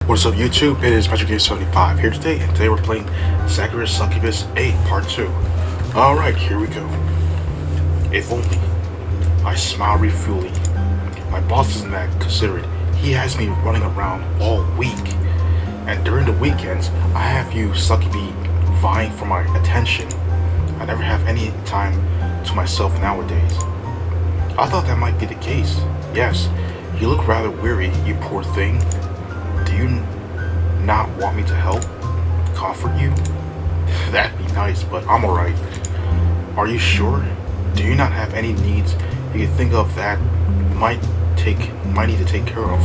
What's up YouTube? It is PatrickGame75 here today, and today we're playing Sakura Succubus 8 Part 2. Alright, here we go. If only. I smile refueling. My boss isn't that considerate. He has me running around all week. And during the weekends, I have you Succubi vying for my attention. I never have any time to myself nowadays. I thought that might be the case. Yes, you look rather weary, you poor thing. Do you not want me to help? Comfort you? That'd be nice, but I'm alright. Are you sure? Do you not have any needs you can think of that might need to take care of?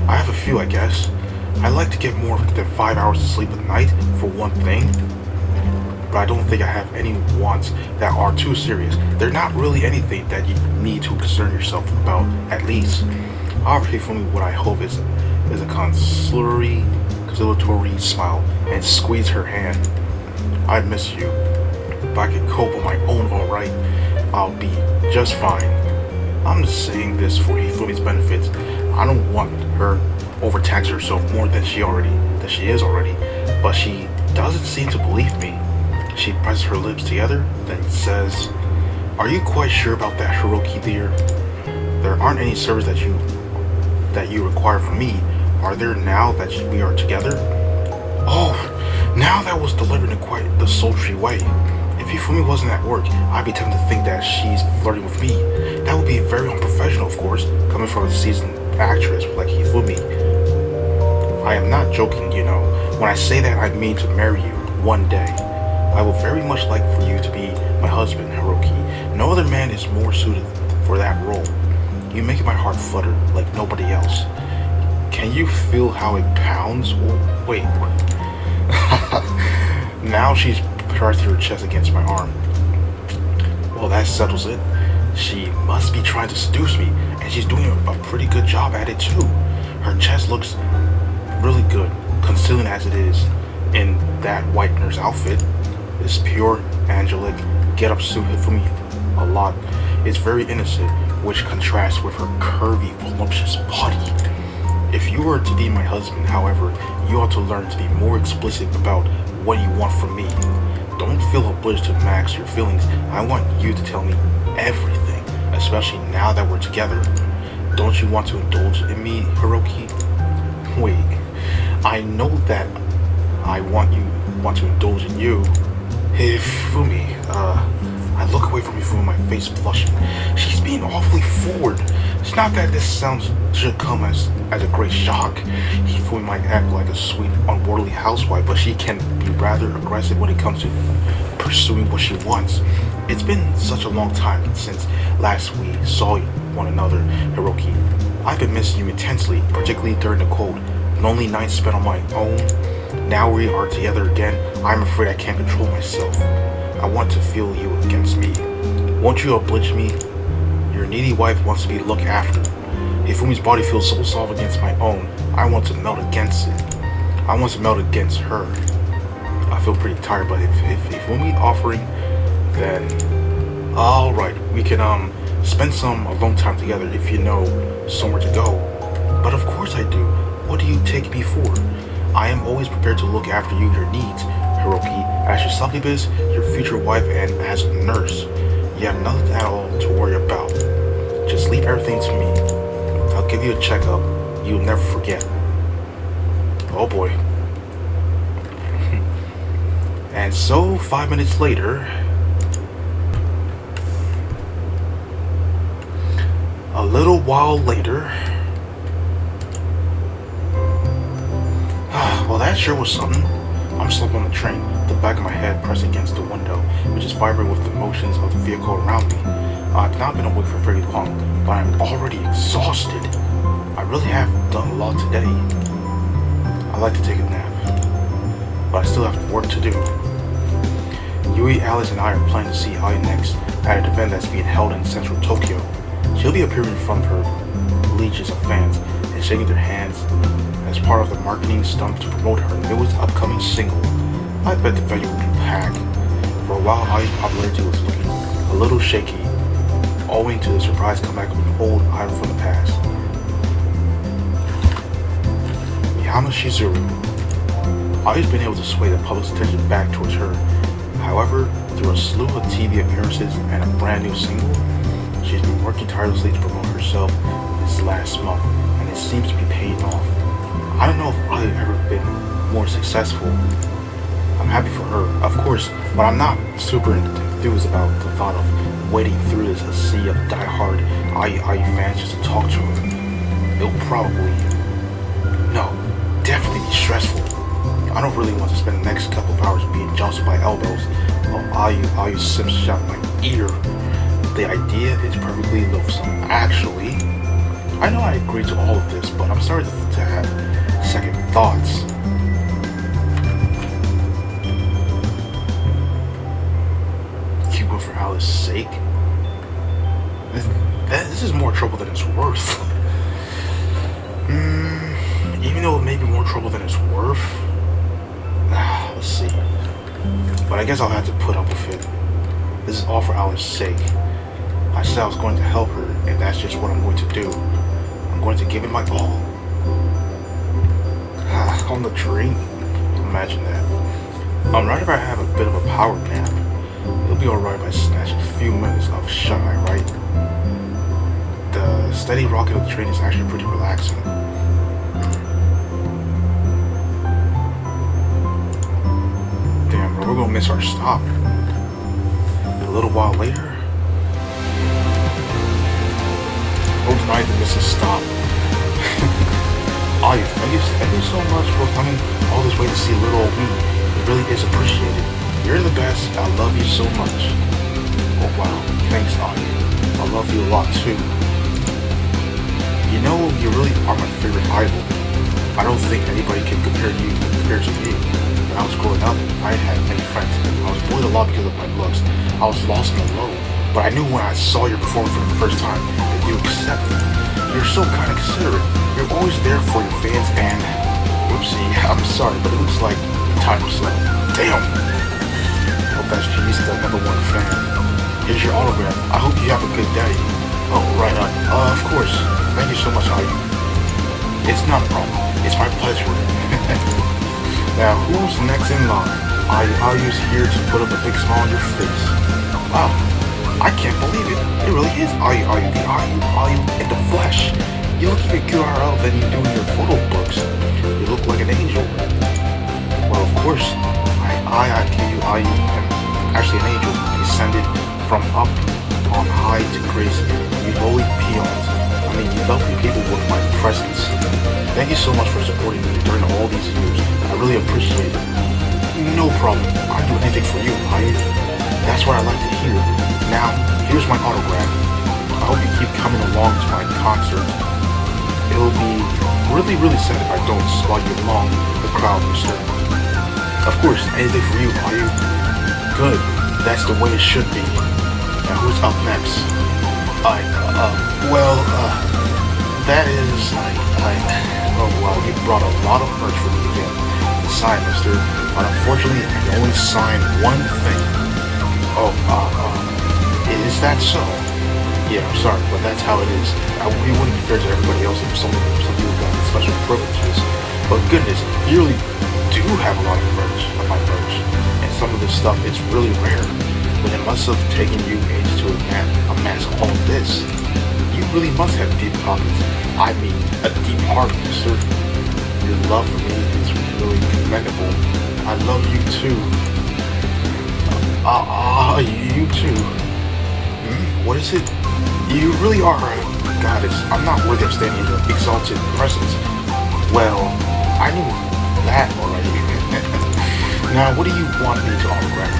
I have a few, I guess. I like to get more than 5 hours of sleep a night, for one thing. But I don't think I have any wants that are too serious. They're not really anything that you need to concern yourself about, at least. However, Hifumi, what I hope is a conciliatory smile and squeeze her hand. I miss you, but I can cope on my own alright. I'll be just fine. I'm just saying this for Hifumi's benefits. I don't want her overtax herself more than she is already, but she doesn't seem to believe me. She presses her lips together, then says, "Are you quite sure about that, Hiroki dear? There aren't any service that you require from me, are there, now that we are together?" Oh, now that was delivered in quite the sultry way. If Hifumi wasn't at work, I'd be tempted to think that she's flirting with me. That would be very unprofessional, of course, coming from a seasoned actress like Hifumi. I am not joking, you know. When I say that, I mean to marry you one day. I would very much like for you to be my husband, Hiroki. No other man is more suited for that role. You make my heart flutter like nobody else. Can you feel how it pounds? Wait. Now she's pressing her chest against my arm. Well, that settles it. She must be trying to seduce me, and she's doing a pretty good job at it too. Her chest looks really good, concealing as it is in that white nurse outfit. This pure, angelic get-up suit Hifumi a lot. It's very innocent, which contrasts with her curvy, voluptuous body. If you were to be my husband, however, you ought to learn to be more explicit about what you want from me. Don't feel obliged to max your feelings. I want you to tell me everything, especially now that we're together. Don't you want to indulge in me, Hiroki? Wait, I know that I want to indulge in you. Hifumi, I look away from Hifumi, my face flushing. She's being awfully forward. It's not that this should come as a great shock. Hifumi might act like a sweet, unworldly housewife, but she can be rather aggressive when it comes to pursuing what she wants. It's been such a long time since last we saw one another, Hiroki. I've been missing you intensely, particularly during the cold, lonely nights spent on my own. Now we are together again. I'm afraid I can't control myself. I want to feel you against me. Won't you oblige me? Your needy wife wants to be looked after. Hifumi's body feels so soft against my own. I want to melt against it. I want to melt against her. I feel pretty tired, but if Hifumi's offering, then alright, we can spend some alone time together if you know somewhere to go. But of course I do. What do you take me for? I am always prepared to look after you, your needs, Hiroki, as your succubus, your future wife, and as a nurse. You have nothing at all to worry about. Just leave everything to me. I'll give you a checkup you'll never forget. Oh boy. And so, 5 minutes later, a little while later, well, that sure was something. I'm slumped on the train, the back of my head pressed against the window, which is vibrating with the motions of the vehicle around me. I've not been awake for very long, but I'm already exhausted. I really have done a lot today. I like to take a nap, but I still have work to do. Yui, Alice, and I are planning to see Aya next at an event that's being held in central Tokyo. She'll be appearing in front of her legions of fans and shaking their hands as part of the marketing stunt to promote her newest upcoming single. I bet the venue will be packed. For a while, Aya's popularity was looking a little shaky, owing to the surprise comeback of an old idol from the past. Shizuru. Ayu's been able to sway the public's attention back towards her. However, through a slew of TV appearances and a brand new single, she's been working tirelessly to promote herself this last month, and it seems to be paying off. I don't know if I've ever been more successful. I'm happy for her, of course, but I'm not super enthused about the thought of wading through this sea of die-hard IU fans just to talk to her. It'll probably, no, definitely be stressful. I don't really want to spend the next couple of hours being jostled by elbows while IU sips shouting like eater. The idea is perfectly loathsome. Actually, I know I agree to all of this, but I'm starting to have second thoughts. Cuba for Alice's sake? This is more trouble than it's worth. Even though it may be more trouble than it's worth, let's see. But I guess I'll have to put up with it. This is all for Alice's sake. I said I was going to help her, and that's just what I'm going to do. I'm going to give it my all. On the tree? Imagine that. Right if I have a bit of a power nap, it'll be alright if I snatch a few minutes of shut-eye, right? The steady rocket of the train is actually pretty relaxing. Damn, bro, we're gonna miss our stop. A little while later. Oh, tonight to miss a stop. Ayu, thank you so much for coming all this way to see little old me. It really is appreciated. You're the best. I love you so much. Oh wow, thanks Ayu. I love you a lot too. You know, you really are my favorite idol. I don't think anybody can compare to me. When I was growing up, I had many friends. I was bullied a lot because of my looks. I was lost and alone. But I knew when I saw your performance for the first time that you accepted. You're so kind of considerate. You're always there for your fans and... Whoopsie, I'm sorry, but it looks like time's up. Damn! Hope that's Jimmy's the #1 fan. Here's your autograph. I hope you have a good day. Oh, right on. Of course. Thank you so much, Ayu. It's not a problem. It's my pleasure. Now, who's next in line? Ayu's here to put up a big smile on your face. Wow. I can't believe it. It really is Ayu, the Ayu in the flesh. You look even QRL than you do in your photo books. You look like an angel. Well, of course, I tell you, Ayu am actually an angel, descended from up on high to grace you holy peons. I mean, you help me people with my presence. Thank you so much for supporting me during all these years. I really appreciate it. No problem. I'd do anything for you, Ayu. That's what I like to hear. Now, here's my autograph. I hope you keep coming along to my concert. It'll be really sad if I don't swallow you along the crowd, mister. Of course, anything for you, Ayu. Good. That's the way it should be. Now, who's up next? That is, oh wow, you brought a lot of merch for me again. Sign, mister. But unfortunately, I can only sign one thing. Oh, is that so? Yeah, I'm sorry, but that's how it is. It wouldn't be fair to everybody else if some people got special privileges. But goodness, you really do have a lot of merch, and some of this stuff is really rare. But it must have taken you ages to amass all of this. You really must have deep pockets. I mean, a deep heart, mister. Your love for me is really commendable. I love you too. You too. What is it? You really are a goddess. I'm not worthy of standing in your exalted presence. Well, I knew that already. Now, what do you want me to autograph?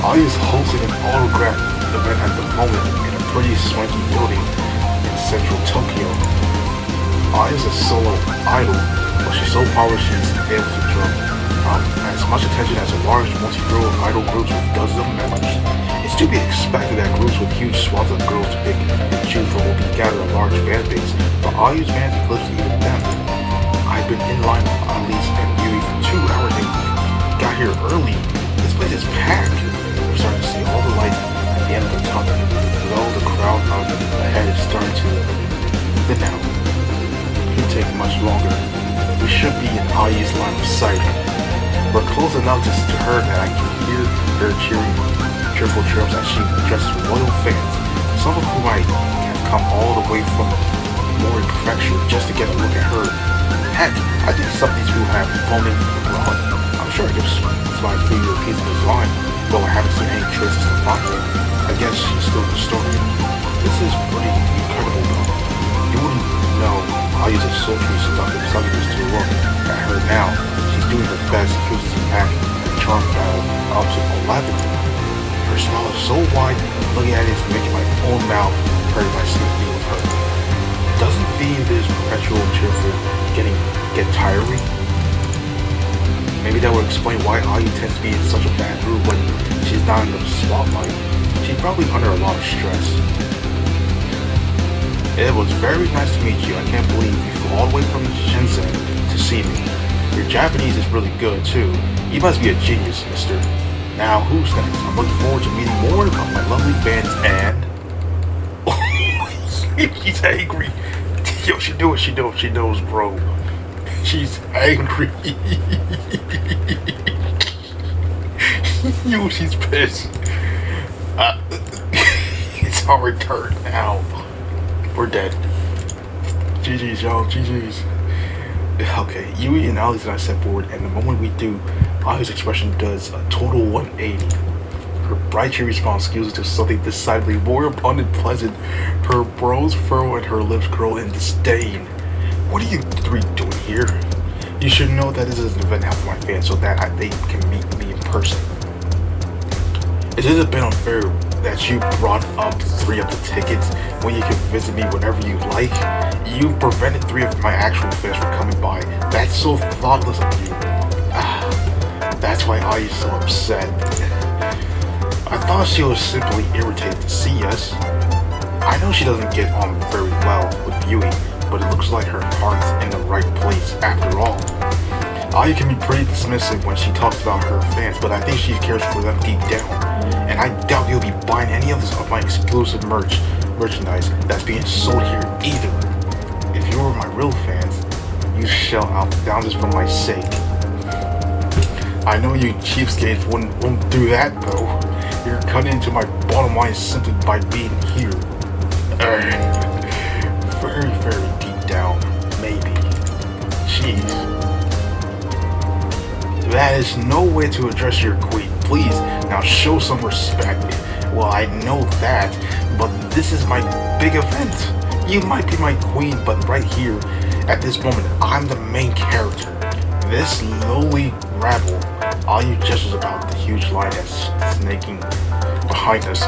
Ayu's hosting an autograph event at the moment in a pretty swanky building in central Tokyo. Ayu's a solo idol, but she's so powerful she's able to drum as much attention as a large multi-girl idol groups with dozens of members. It's to be expected that groups with huge swaths of girls to pick and choose from will be gathered a large fan base, but Ayu's fans eclipse even them. I've been in line with Ali's and Yui for 2 hours and got here early. This place is packed. We're starting to see all the lights at the end of the tunnel. Though the crowd ahead is starting to longer. We should be in Ayu's line of sight. We're close enough to her that I can hear her cheerful chirps as she addresses loyal fans, some of whom I have come all the way from Mori Prefecture just to get a look at her. Heck, I think some of these people have flown in from abroad. I'm sure it gives my figure a piece of his line, though I haven't seen any traces of Sakura. I guess she's still the story. This is pretty incredible though. You wouldn't know Ayu's a sultry seductive succubus to look at her now. She's doing her best to use this pack and charm battle up to 11. Her smile is so wide, looking at it is making my own mouth hurt by seeing view of her. Doesn't being this perpetual cheerful get tiring? Maybe that would explain why Ayu tends to be in such a bad mood when she's not in the spotlight. She's probably under a lot of stress. It was very nice to meet you. I can't believe you flew all the way from Shenzhen to see me. Your Japanese is really good too. You must be a genius, mister. Now, who's next? I'm looking forward to meeting more of my lovely fans and... She's angry. Yo, she knows, bro. She's angry. Yo, she's pissed. It's our return now. We're dead. GG's, y'all. GG's. Okay, Yui and Alice and I step forward, and the moment we do, Ayu's expression does a total 180. Her bright cheery response skews into something decidedly more abundant pleasant. Her brows furrow and her lips curl in disdain. What are you three doing here? You should know that this is an event for my fans so that they can meet me in person. It is a bit unfair that you brought up 3 of the tickets when you can visit me whenever you like. You've prevented 3 of my actual fans from coming by. That's so thoughtless of you. That's why Ayu's so upset. I thought she was simply irritated to see us. I know she doesn't get on very well with Yui, but it looks like her heart's in the right place after all. Ayu can be pretty dismissive when she talks about her fans, but I think she cares for them deep down. And I doubt you'll be buying any of this of my exclusive merchandise that's being sold here either. If you were my real fans, you shell out thousands for my sake. I know you cheapskates won't do that though. You're cutting into my bottom line simply by being here. Very, very deep down, maybe. Jeez. That is no way to address your queen. Please, now show some respect. Well, I know that, but this is my big event. You might be my queen, but right here, at this moment, I'm the main character. This lowly rabble, all you gestures about the huge line that's snaking behind us,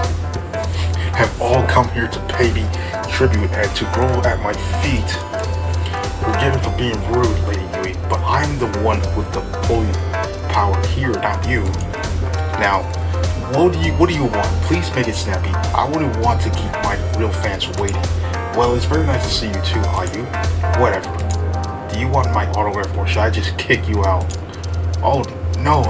have all come here to pay me tribute and to grow at my feet. Forgive me for being rude, Lady Yui, but I'm the one with the full power here, not you. Now, what do you want? Please make it snappy. I wouldn't want to keep my real fans waiting. Well, it's very nice to see you too, Ayu. Whatever. Do you want my autograph or should I just kick you out? Oh, no,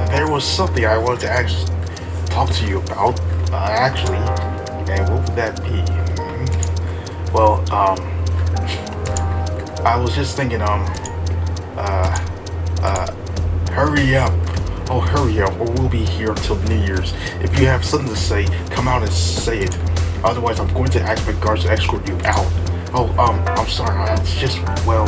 there was something I wanted to talk to you about, actually. And what would that be? Well, I was just thinking, hurry up. Oh, hurry up, or we'll be here until New Year's. If you have something to say, come out and say it. Otherwise, I'm going to ask my guards to escort you out. Oh, I'm sorry, it's just, well,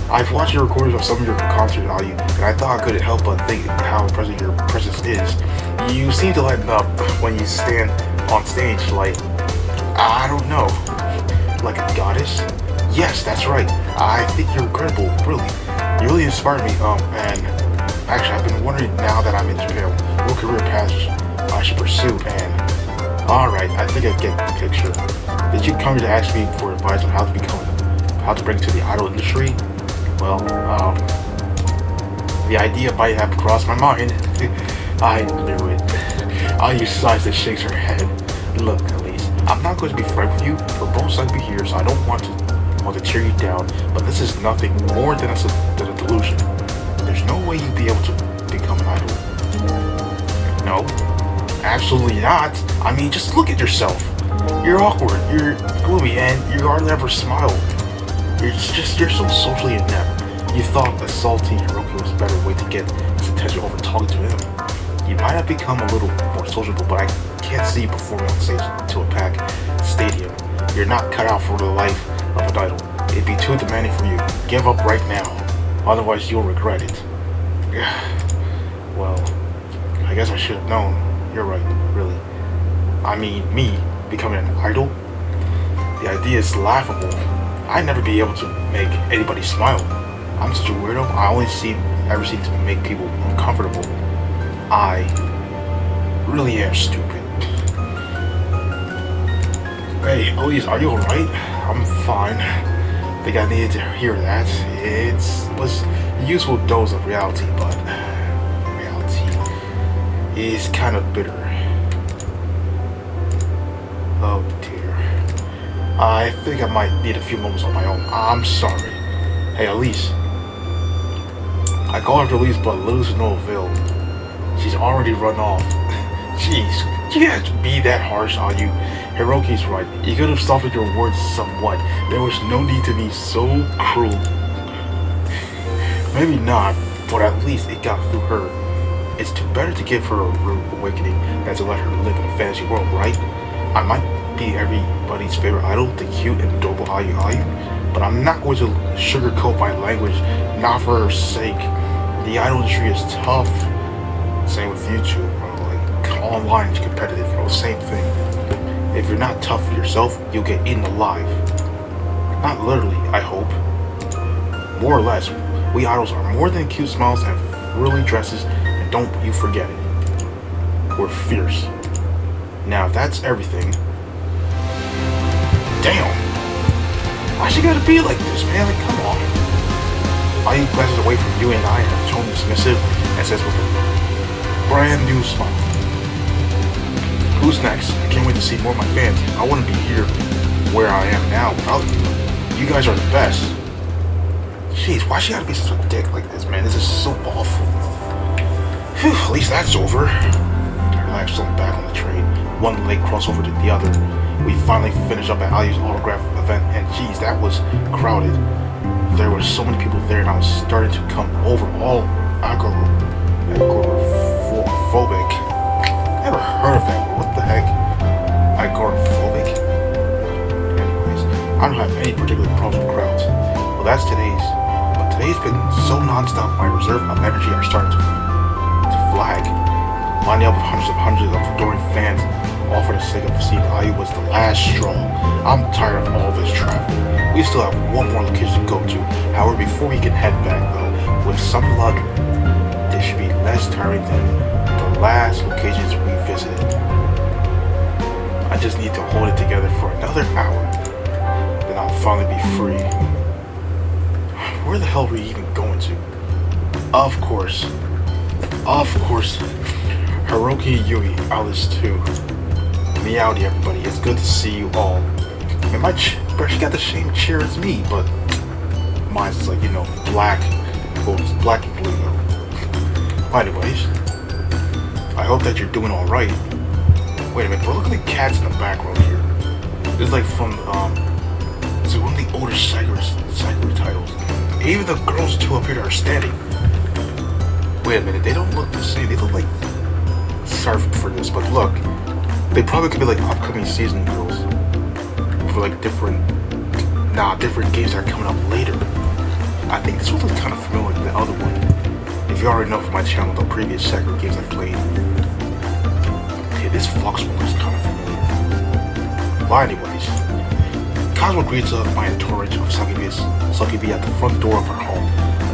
I've watched your recordings of some of your concerts, Ayu, and I thought I couldn't help but think how impressive your presence is. You seem to lighten up when you stand on stage like, I don't know, like a goddess? Yes, that's right. I think you're incredible, really. You really inspired me, and actually, I've been wondering now that I'm in Japan, what career path I should pursue, and alright, I think I get the picture. Did you come here to ask me for advice on how to break into the idol industry? Well, the idea might have crossed my mind. I knew it. Ayu sighs and shakes her head. Look, Elise, I'm not going to be frank with you. We're both sides be here, so I don't want to tear you down, but this is nothing more than a delusion. There's no way you'd be able to become an idol. No, absolutely not. I mean, just look at yourself. You're awkward, you're gloomy, and you hardly ever smile. You're so socially inept. You thought assaulting Hiroki was a better way to get his attention over talking to him. You might have become a little more sociable, but I can't see you performing on stage to a packed stadium. You're not cut out for the life of an idol. It'd be too demanding for you. Give up right now. Otherwise, you'll regret it. Well, I guess I should have known. You're right, really. I mean, me becoming an idol? The idea is laughable. I'd never be able to make anybody smile. I'm such a weirdo. I only ever seem to make people uncomfortable. I really am stupid. Hey, Elise, are you alright? I'm fine. Think I needed to hear that. It was a useful dose of reality, but reality is kind of bitter. Oh dear. I think I might need a few moments on my own. I'm sorry. Hey, Elise. I called her to Elise, but little to no avail. She's already run off. Jeez, you can't be that harsh on you. Hiroki's right. You could have softened your words somewhat. There was no need to be so cruel. Maybe not, but at least it got through her. It's better to give her a rude awakening than to let her live in a fantasy world, right? I might be everybody's favorite idol, the cute and adorable Ayu, but I'm not going to sugarcoat my language, not for her sake. The idol industry is tough. Same with YouTube, like online is competitive, same thing. If you're not tough for yourself, you'll get eaten alive. Not literally, I hope. More or less, we idols are more than cute smiles and frilly dresses, and don't you forget it. We're fierce. Now, if that's everything... Damn! Why she gotta be like this, man? Like, come on. Ayu glances away from you and I and tone dismissive and says with a brand new smile. Who's next? I can't wait to see more of my fans. I wouldn't be here where I am now without you. You guys are the best. Jeez, why she gotta be such a dick like this, man? This is so awful. Phew, at least that's over. Relax on back on the train. One leg crossover to the other. We finally finished up at Ayu's autograph event, and geez, that was crowded. There were so many people there, and I was starting to come over all agoraphobic. Never heard of that. What the heck? Agoraphobic? Anyways, I don't have any particular problems with crowds. Well, that's today's. But today's been so non-stop, my reserve of energy are starting to flag. Lining up with hundreds of adoring fans, all for the sake of seeing Ayu was the last straw. I'm tired of all this travel. We still have one more location to go to. However, before we can head back though, with some luck, this should be less tiring than the last locations we visited. I just need to hold it together for another hour. Then I'll finally be free. Where the hell are we even going to? Of course, Hiroki, Yui, Alice too. Meowdy everybody, it's good to see you all. And my she got the same chair as me, but mine's is like, black. Well, it's black and blue though. Anyways, I hope that you're doing alright. Wait a minute, bro, look at the cats in the background here. It's like from, it's like one of the older Sakura titles. Even the girls too up here that are standing. Wait a minute, they don't look the same. They look like, sorry for this, but look, they probably could be like upcoming season girls for like different games that are coming up later. I think this one looks kind of familiar to the other one. If you already know from my channel the previous Sakura games I played. Okay, this Fox one looks kind of familiar. But anyways, Cosmo greets my entourage of Succubus at the front door of her home,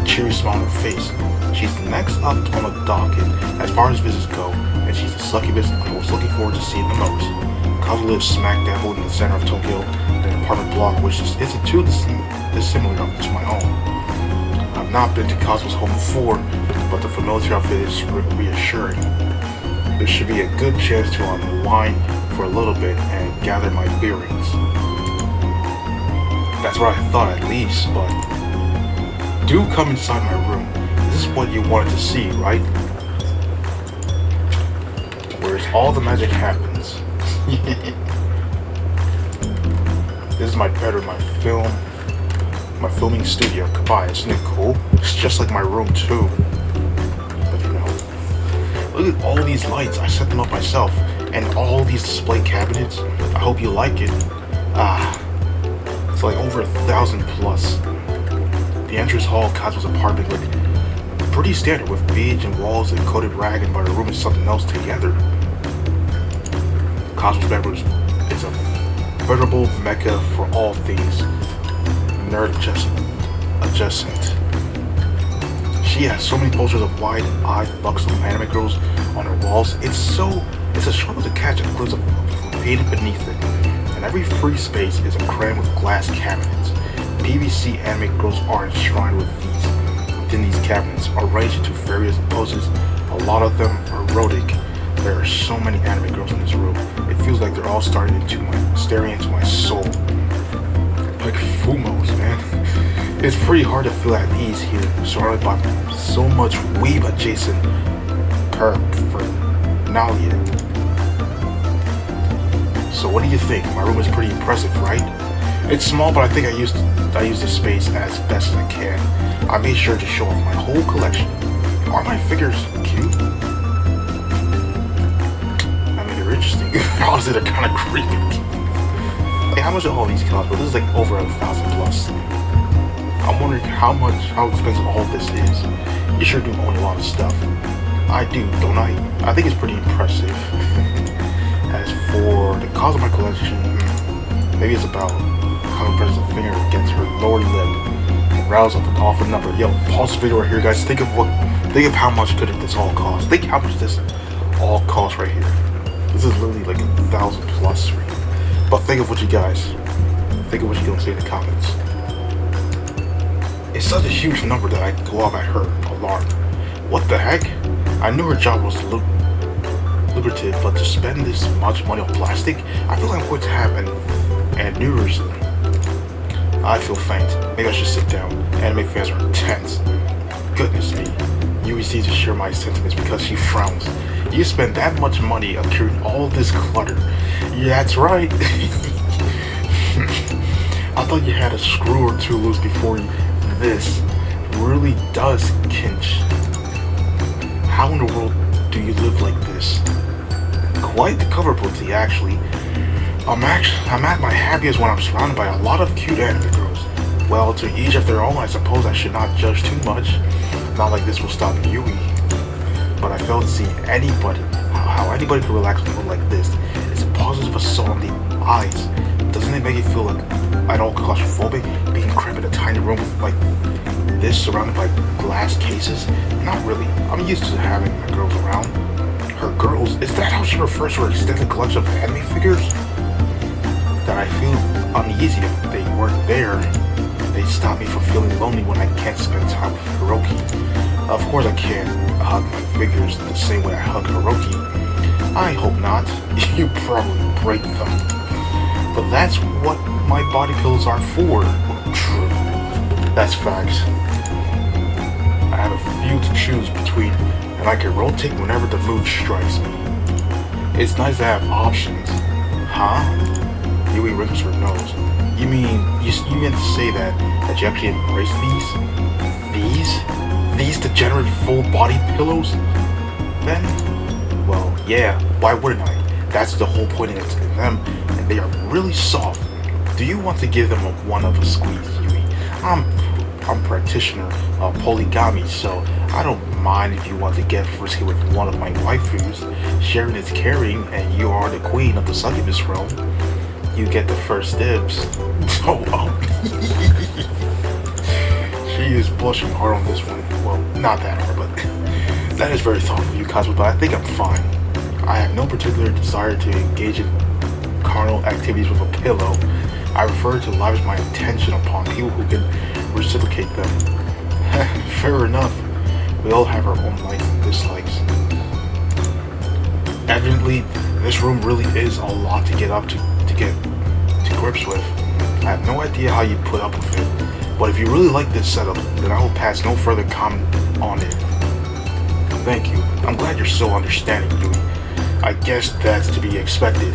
a cheery smile on her face. She's next up on the docket as far as visits go, and she's the Succubus I was looking forward to seeing the most. Cosmo lives smack dab in the center of Tokyo in an apartment block which isn't too dissimilar to my own. I've not been to Cosmo's home before, but the familiarity of it is reassuring. There should be a good chance to unwind for a little bit and gather my bearings. That's what I thought at least, but do come inside my room. This is what you wanted to see, right? Where all the magic happens. This is my bedroom, my film. my filming studio. Goodbye, isn't it cool? It's just like my room too. But you know, look at all these lights. I set them up myself. And all these display cabinets. I hope you like it. It's like over 1,000 plus. The entrance hall Kazu's apartment looked pretty standard with beige and walls and coated rag, and my room is something else together. Kazu's bedroom is a veritable mecca for all things nerd adjacent. She has so many posters of wide-eyed, buxom anime girls on her walls. It's a struggle to catch a glimpse of painted beneath it. And every free space is a cram with glass cabinets. PVC anime girls are enshrined within these cabinets, arranged into various poses. A lot of them are erotic. There are so many anime girls in this room. It feels like they're all staring into my soul. Like fumos, man. It's pretty hard to feel at ease here, surrounded by so much weeb adjacent paraphernalia. So what do you think? My room is pretty impressive, right? It's small, but I think I used the space as best as I can. I made sure to show off my whole collection. Are my figures cute? I mean, they're interesting. Honestly, they're kind of creepy. Like, how much are all these cost? But this is like over 1,000 plus. I'm wondering how expensive all this is. You sure do own a lot of stuff. I do, don't I? I think it's pretty impressive. As for the cost of my collection, maybe it's about how it presses a finger against her lower lip and rouse up an awful number. Yo, pause the video right here, guys. Think of how much could this all cost. Think how much this all costs right here. This is literally like 1,000 plus right here. But think of what you gonna say in the comments. It's such a huge number that I go off at her alarm. What the heck? I knew her job was lucrative, but to spend this much money on plastic, I feel like I'm going to have an aneurysm. I feel faint. Maybe I should sit down. Anime fans are intense. Goodness me. You receive to share my sentiments because she frowns. You spend that much money accruing all this clutter. Yeah, that's right. I thought you had a screw or two loose before you. This really does kinch. How in the world do you live like this? Quite the cover pussy, actually. I'm at my happiest when I'm surrounded by a lot of cute anime girls. Well, to each of their own, I suppose I should not judge too much. Not like this will stop Yui. But I fail to see how anybody could relax with a mood like this. It's a positive assault on the eyes. Doesn't it make you feel like at all claustrophobic, being cramped in a tiny room with like this surrounded by glass cases? Not really. I'm used to having my girls around. Her girls? Is that how she refers to her extensive collection of anime figures? That I feel uneasy if they weren't there. They stop me from feeling lonely when I can't spend time with Hiroki. Of course I can't hug my figures the same way I hug Hiroki. I hope not. You probably break them. But that's what my body pillows are for. True. That's facts. I have a few to choose between, and I can rotate whenever the mood strikes me. It's nice to have options. Huh? Yui wrinkles her nose. You mean meant to say that you actually embrace these degenerate full body pillows? Then, well, yeah. Why wouldn't I? That's the whole point in them, and they are really soft. Do you want to give them one of a squeeze, Yui? I'm practitioner of polygamy, so I don't mind if you want to get frisky with one of my waifus. Sharing is caring, and you are the queen of the succubus realm. You get the first dibs. Oh, she is blushing hard on this one. Well, not that hard, but that is very thoughtful of you, Kazu, but I think I'm fine. I have no particular desire to engage in carnal activities with a pillow. I prefer to lavish my attention upon people who can reciprocate them. Fair enough. We all have our own likes and dislikes. Evidently, this room really is a lot to get grips with. I have no idea how you put up with it, but if you really like this setup, then I will pass no further comment on it. Thank you. I'm glad you're so understanding, Yui. I guess that's to be expected.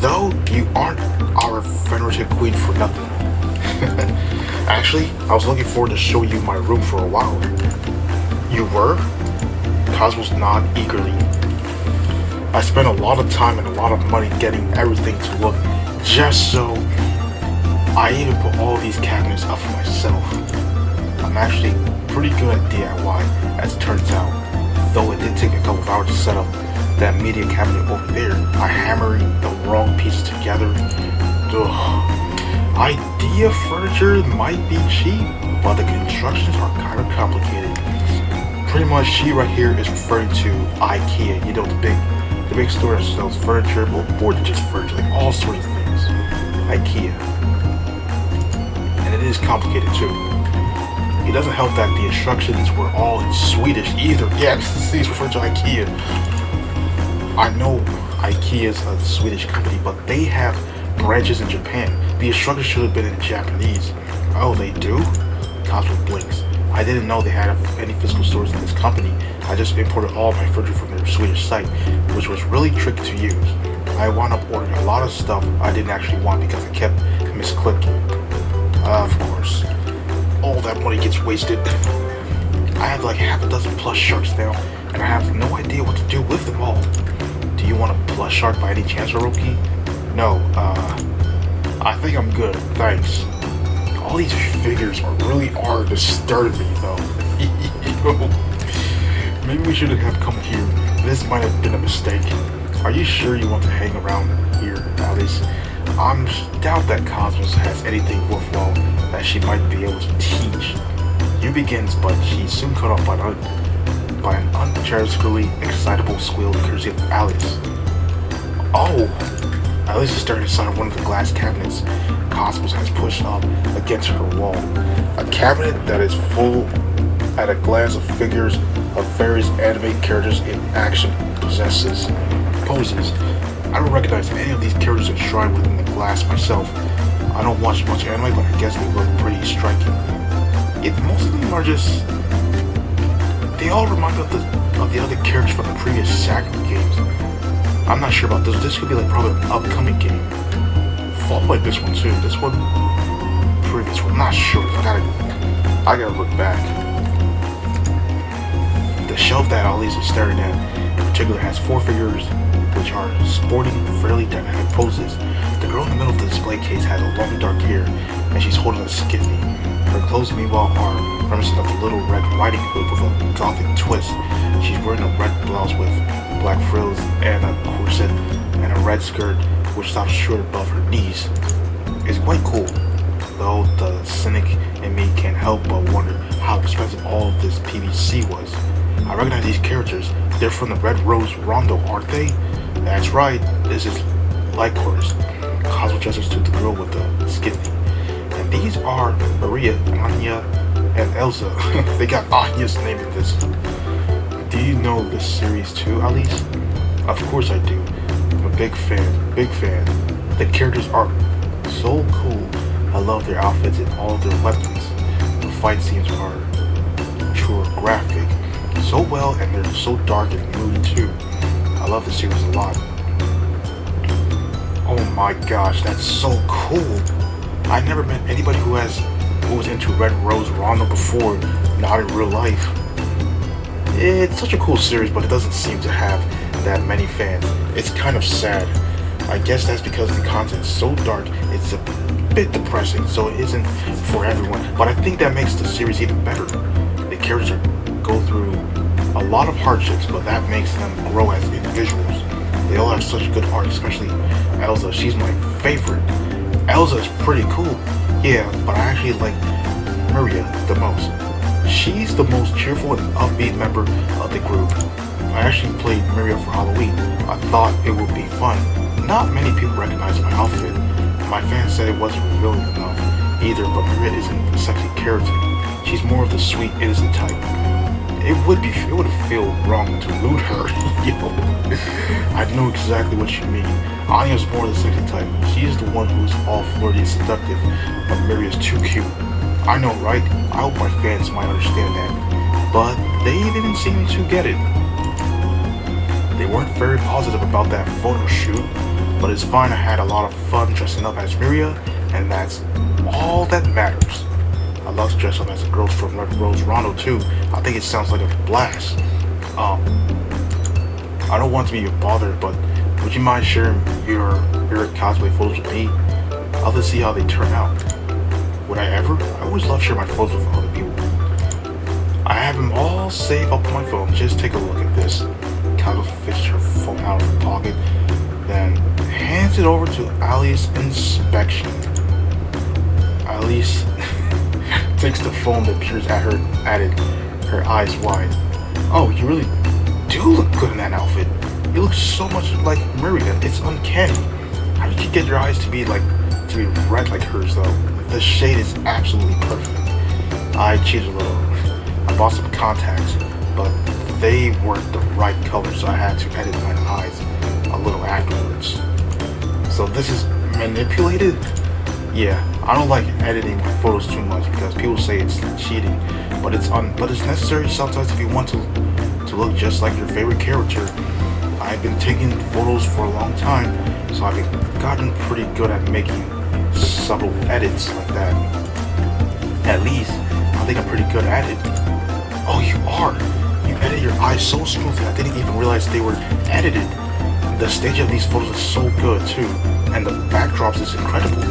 Though you aren't our venerated queen for nothing. Actually, I was looking forward to showing you my room for a while. You were? Cosmos nodded eagerly. I spent a lot of time and a lot of money getting everything to look just so. I even put all these cabinets up for myself. I'm actually pretty good at DIY, as it turns out. Though it did take a couple of hours to set up that media cabinet over there, I hammered the wrong pieces together. Ugh. Idea furniture might be cheap, but the constructions are kind of complicated. Pretty much, she right here is referring to IKEA. You know, the big store that sells furniture, but more than just furniture, like all sorts of things. IKEA, and it is complicated too. It doesn't help that the instructions were all in Swedish either. Yes, these refer to IKEA. I know IKEA is a Swedish company, but they have branches in Japan. The instructions should have been in Japanese. Oh, they do? Cosmo blinks. I didn't know they had any physical stores in this company. I just imported all my furniture from their Swedish site, which was really tricky to use. I wound up ordering a lot of stuff I didn't actually want because I kept misclicking. Of course. All that money gets wasted. I have like half a dozen plush sharks now, and I have no idea what to do with them all. Do you want a plush shark by any chance, Oroki? No, I think I'm good, thanks. All these figures really are disturbing me, though. Maybe we shouldn't have come here. This might have been a mistake. Are you sure you want to hang around here, Alice? I doubt that Cosmos has anything worthwhile that she might be able to teach. You begins, but she's soon cut off by an uncharacteristically excitable squeal courtesy of Alice. Oh! Alice is staring inside one of the glass cabinets Cosmos has pushed up against her wall. A cabinet that is full at a glance of figures of various anime characters in action poses. I don't recognize any of these characters enshrined within the glass myself. I don't watch much anime, but I guess they look pretty striking. Most of them are just... They all remind me of the other characters from the previous Sakura games. I'm not sure about this. This could be like probably an upcoming game. Followed by this one too. This one, previous one. I'm not sure. I gotta look back. The shelf that Alice is staring at, in particular, has 4 figures which are sporting fairly dynamic poses. The girl in the middle of the display case has a long dark hair, and she's holding a skiffy. Her clothes, meanwhile, are reminiscent of a little red riding hood with a gothic twist. She's wearing a red blouse with black frills and a corset and a red skirt which stops short above her knees. It's quite cool, though the cynic in me can't help but wonder how expensive all of this PVC was. I recognize these characters. They're from the Red Rose Rondo, aren't they? That's right, this is Lycoris. Cosmo gestures to the girl with the skiffy. And these are Maria, Anya, and Elsa. They got Anya's name in this. Do you know this series too, Alice? Of course I do. I'm a big fan, big fan. The characters are so cool. I love their outfits and all of their weapons. The fight scenes are truly graphic. So well, and they're so dark and moody too. I love the series a lot. Oh my gosh, that's so cool. I never met anybody who was into Red Rose Rondo before, not in real life. It's such a cool series, but it doesn't seem to have that many fans. It's kind of sad. I guess that's because the content's so dark, it's a bit depressing, so it isn't for everyone. But I think that makes the series even better. The characters go through a lot of hardships, but that makes them grow as individuals. They all have such good art, especially Elsa. She's my favorite. Elsa is pretty cool, yeah, but I actually like Maria the most. She's the most cheerful and upbeat member of the group. I actually played Maria for Halloween. I thought it would be fun. Not many people recognize my outfit. My fans said it wasn't revealing enough either, but Maria isn't a sexy character. She's more of the sweet, innocent type. It would feel wrong to loot her, you know. I know exactly what you mean. Anya's more the sexy type. She's the one who's all flirty and seductive, but Maria's too cute. I know, right? I hope my fans might understand that. But they didn't seem to get it. They weren't very positive about that photo shoot, but it's fine. I had a lot of fun dressing up as Maria, and that's all that matters. love to dress up as the girls from Red Rose Rondo too. I think it sounds like a blast. I don't want to be a bother, but would you mind sharing your cosplay photos with me? I'll just see how they turn out. Would I ever? I always love sharing my photos with other people. I have them all saved up on my phone. Just take a look at this. Kato fishes her phone out of her pocket, then hands it over to Alice's inspection. Alice takes the phone that peers at it, her eyes wide. Oh, you really do look good in that outfit. You look so much like Maria. It's uncanny. How did you get your eyes to be red like hers though? The shade is absolutely perfect. I cheated a little. I bought some contacts, but they weren't the right color, so I had to edit my eyes a little afterwards. So this is manipulated? Yeah, I don't like editing my photos too much because people say it's cheating, but it's necessary sometimes if you want to look just like your favorite character. I've been taking photos for a long time, so I've gotten pretty good at making subtle edits like that. At least, I think I'm pretty good at it. Oh, you are! You edit your eyes so smoothly, I didn't even realize they were edited. The stage of these photos is so good too, and the backdrops is incredible.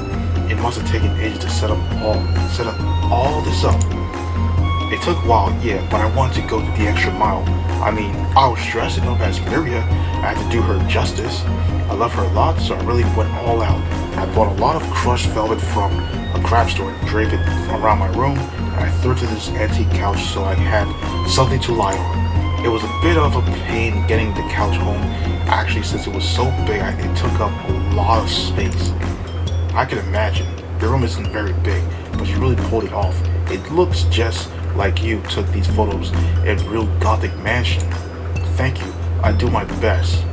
It must have taken ages to set up all this up. It took a while, yeah, but I wanted to go the extra mile. I mean, I was dressing up as Miria. I had to do her justice. I love her a lot, so I really went all out. I bought a lot of crushed velvet from a craft store and draped it around my room, and I threw it to this antique couch so I had something to lie on. It was a bit of a pain getting the couch home, actually, since it was so big it took up a lot of space. I can imagine. Your room isn't very big, but you really pulled it off. It looks just like you took these photos in a real gothic mansion. Thank you. I do my best.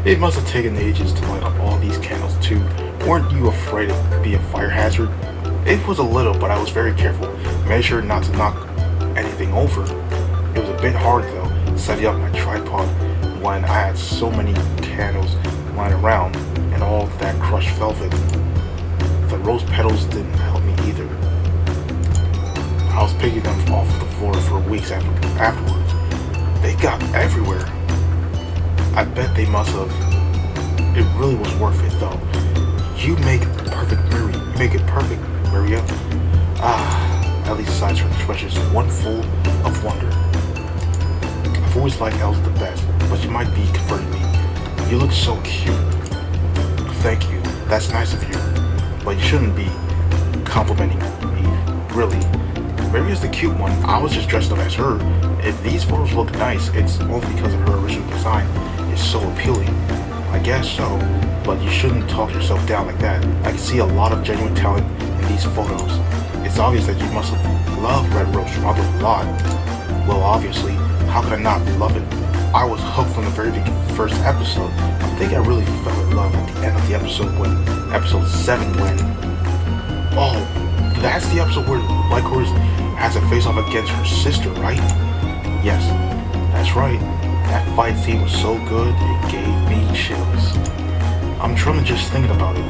It must have taken ages to light up all these candles too. Weren't you afraid it'd be a fire hazard? It was a little, but I was very careful. Made sure not to knock anything over. It was a bit hard though, setting up my tripod when I had so many candles lying around and all that crushed velvet. The rose petals didn't help me either. I was picking them off the floor for weeks afterwards. They got everywhere. I bet they must have. It really was worth it though. You make it perfect, Maria. At least sighs her expression is one full of wonder. I've always liked Elsa the best, but you might be converting me. You look so cute. Thank you. That's nice of you. But you shouldn't be complimenting me, really. Maria's the cute one. I was just dressed up as her. If these photos look nice, it's only because of her original design. It's so appealing. I guess so, but you shouldn't talk yourself down like that. I can see a lot of genuine talent in these photos. It's obvious that you must have loved Red Rose Rondo a lot. Well, obviously, how could I not love it? I was hooked from the very first episode. I think I really fell in love at the end of the episode episode 7 when... Oh, that's the episode where Lycoris has to face off against her sister, right? Yes, that's right. That fight scene was so good, it gave me chills. I'm trembling just thinking about it.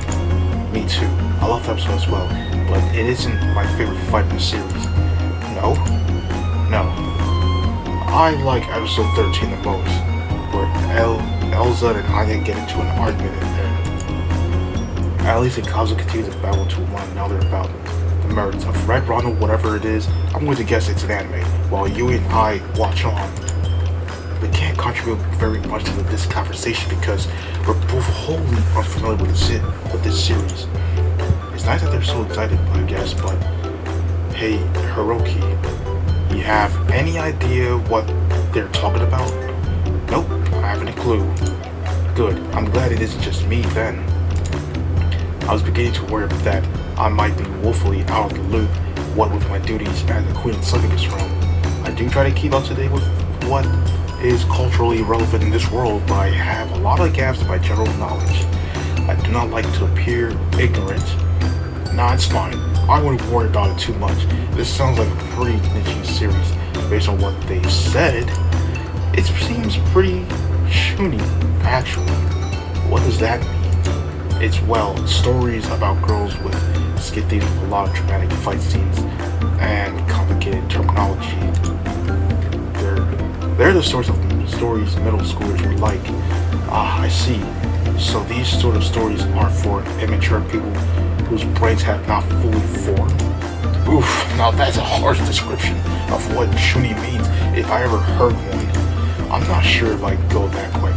Me too. I love the episode as well, but it isn't my favorite fight in the series. No. I like episode 13 the most, where Elsa and Anya get into an argument and then Alice and Kazu continue to battle to one another about the merits of Red Rondo, whatever it is. I'm going to guess it's an anime, while you and I watch on. We can't contribute very much to this conversation because we're both wholly unfamiliar with this series. It's nice that they're so excited, I guess, but hey, Hiroki, you have any idea what they're talking about? Nope, I haven't a clue. Good, I'm glad it isn't just me then. I was beginning to worry that I might be woefully out of the loop, what with my duties as the Queen of Succubus realm. I do try to keep up to date with what is culturally relevant in this world, but I have a lot of gaps in my general knowledge. I do not like to appear ignorant. Nah, it's fine. I wouldn't worry about it too much. This sounds like a pretty niche series. Based on what they said, it seems pretty shoony, actually. What does that mean? It's, well, stories about girls with skit things with a lot of dramatic fight scenes and complicated terminology. They're the sorts of stories middle schoolers would like. Ah, I see. So these sort of stories are for immature people whose brains have not fully formed. Oof, now that's a harsh description of what Shuni means if I ever heard one. I'm not sure if I go that quite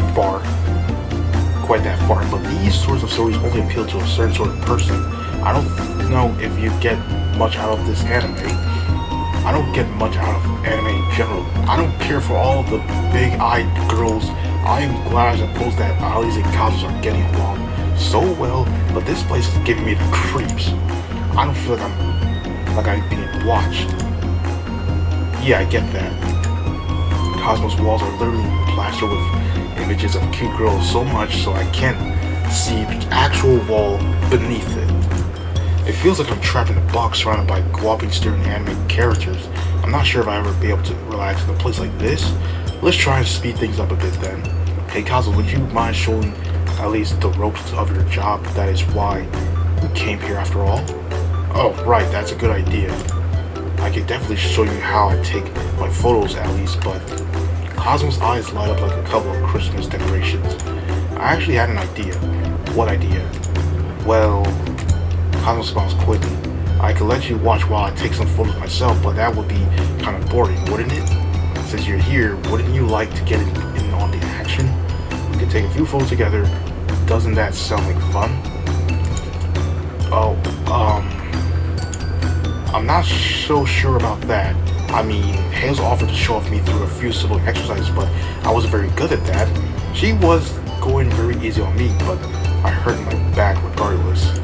that far, but these sorts of stories only appeal to a certain sort of person. I don't know if you get much out of this anime. I don't get much out of anime in general. I don't care for all the big-eyed girls. I am glad, I suppose, that Ali's and Kazu's are getting along so well, but this place is giving me the creeps. I don't feel like I'm being watched. Yeah, I get that. Cosmo's walls are literally plastered with images of cute girls so much so I can't see the actual wall beneath it. It feels like I'm trapped in a box surrounded by gawping, staring anime characters. I'm not sure if I'll ever be able to relax in a place like this. Let's try and speed things up a bit then. Hey Kazu, would you mind showing at least the ropes of your job? That is why we came here after all. Oh, right, that's a good idea. I can definitely show you how I take my photos at least, but Cosmo's eyes light up like a couple of Christmas decorations. I actually had an idea. What idea? Well, Cosmo smiles quickly. I could let you watch while I take some photos myself, but that would be kind of boring, wouldn't it? Since you're here, wouldn't you like to get in on the action? We could take a few photos together. Doesn't that sound like fun? Oh, I'm not so sure about that. I mean, Hazel offered to show off me through a few simple exercises, but I wasn't very good at that. She was going very easy on me, but I hurt my back regardless.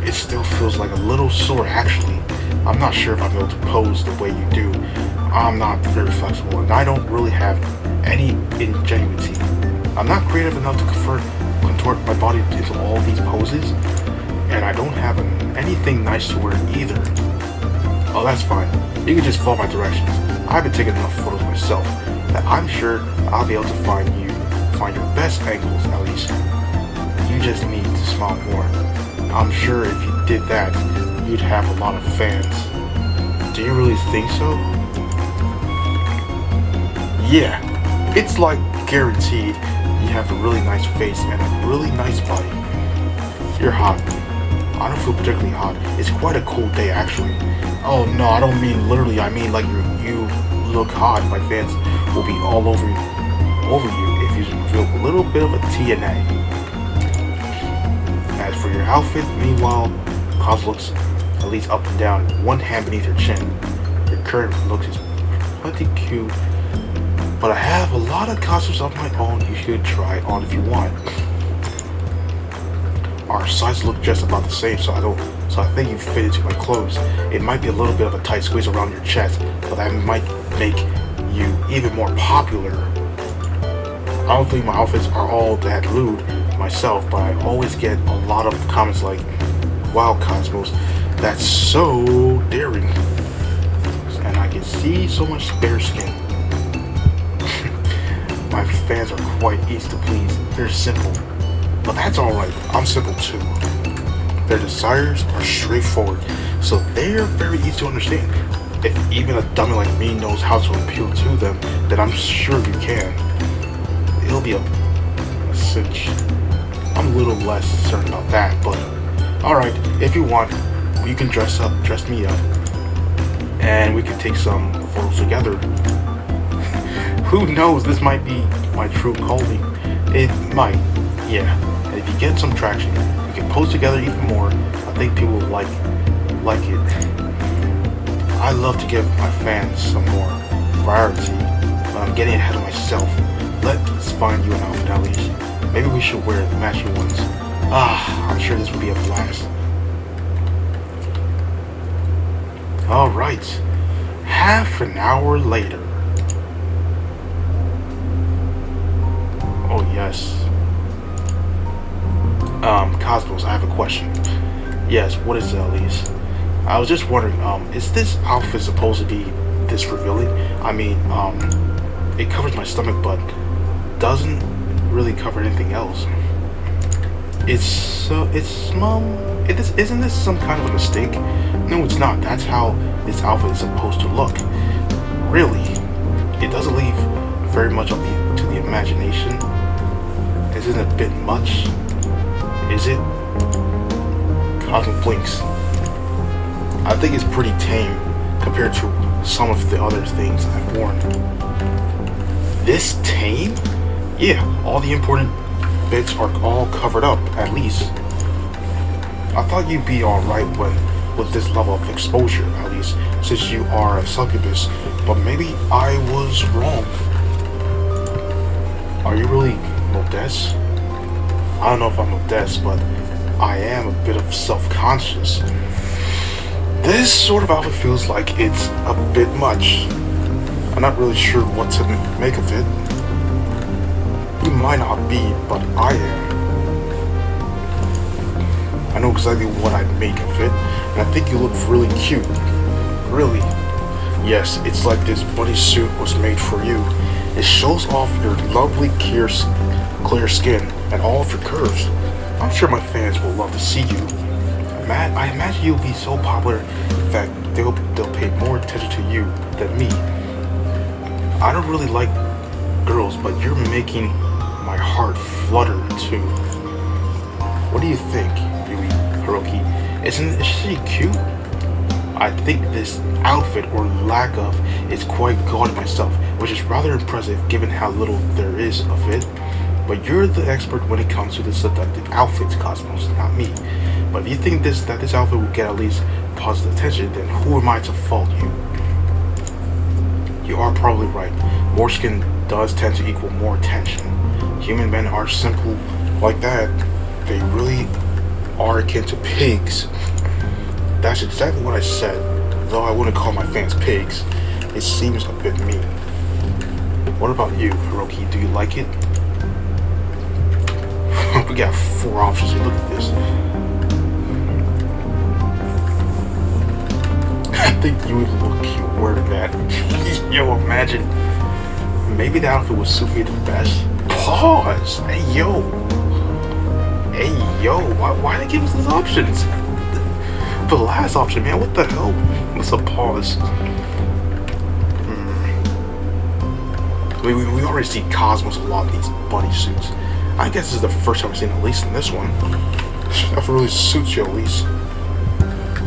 It still feels like a little sore actually. I'm not sure if I'm able to pose the way you do. I'm not very flexible, and I don't really have any ingenuity. I'm not creative enough to contort my body into all these poses, and I don't have anything nice to wear either. Oh, that's fine. You can just follow my directions. I've been taking enough photos myself that I'm sure I'll be able to find your best angles at least. You just need to smile more. I'm sure if you did that, you'd have a lot of fans. Do you really think so? Yeah, it's like guaranteed you have a really nice face and a really nice body. You're hot. I don't feel particularly hot. It's quite a cool day actually. Oh no, I don't mean literally, I mean like you look hot. My fans will be all over you if you reveal a little bit of a TNA. As for your outfit, meanwhile, Kaz looks at least up and down, one hand beneath her chin. Your current look is plenty cute, but I have a lot of costumes of my own you should try on if you want. Our sizes look just about the same, so I think you fit into my clothes. It might be a little bit of a tight squeeze around your chest, but that might make you even more popular. I don't think my outfits are all that lewd myself, but I always get a lot of comments like, "Wow, Cosmos, that's so daring." And I can see so much bare skin. My fans are quite easy to please. They're simple. But that's alright, I'm simple too. Their desires are straightforward, so they're very easy to understand. If even a dummy like me knows how to appeal to them, then I'm sure you can. It'll be a cinch. I'm a little less certain about that, but alright, if you want, you can dress me up, and we can take some photos together. Who knows, this might be my true calling. It might, yeah. And if you get some traction, we can pose together even more. I think people will like it. I love to give my fans some more variety, but I'm getting ahead of myself. Let's find you an outfit at least. Maybe we should wear the matching ones. I'm sure this will be a blast. Alright, half an hour later. Oh yes. Cosmos, I have a question. Yes, what is it, Elise? I was just wondering, is this outfit supposed to be this revealing? I mean, it covers my stomach, but doesn't really cover anything else. Isn't this some kind of a mistake? No, it's not. That's how this outfit is supposed to look. Really, it doesn't leave very much up to the imagination. Isn't it a bit much? Is it? Cosmo blinks. I think it's pretty tame compared to some of the other things I've worn. This tame? Yeah, all the important bits are all covered up, at least. I thought you'd be alright with this level of exposure, at least, since you are a succubus, but maybe I was wrong. Are you really modest? I don't know if I'm modest, but I am a bit of self-conscious. This sort of outfit feels like it's a bit much. I'm not really sure what to make of it. You might not be, but I am. I know exactly what I'd make of it, and I think you look really cute. Really. Yes, it's like this bodysuit was made for you. It shows off your lovely clear skin and all of your curves. I'm sure my fans will love to see you. I imagine you'll be so popular, in fact, they'll pay more attention to you than me. I don't really like girls, but you're making my heart flutter too. What do you think, Yui Hiroki? Isn't she cute? I think this outfit, or lack of, is quite gaudy myself, which is rather impressive given how little there is of it. But you're the expert when it comes to the seductive outfits, Cosmos, not me. But if you think that this outfit will get at least positive attention, then who am I to fault you? You are probably right. More skin does tend to equal more attention. Human men are simple like that. They really are akin to pigs. That's exactly what I said, though I wouldn't call my fans pigs. It seems a bit mean. What about you, Hiroki? Do you like it? We got 4 options here. Look at this. I think you would look cute wearing that. Yo, imagine. Maybe the outfit would suit me the best. Pause. Hey, yo. Hey, yo. Why they give us these options? The last option, man. What the hell? What's a pause? We already see Cosmos a lot in these bodysuits. I guess this is the first time I've seen Elise in this one. That really suits you, Elise.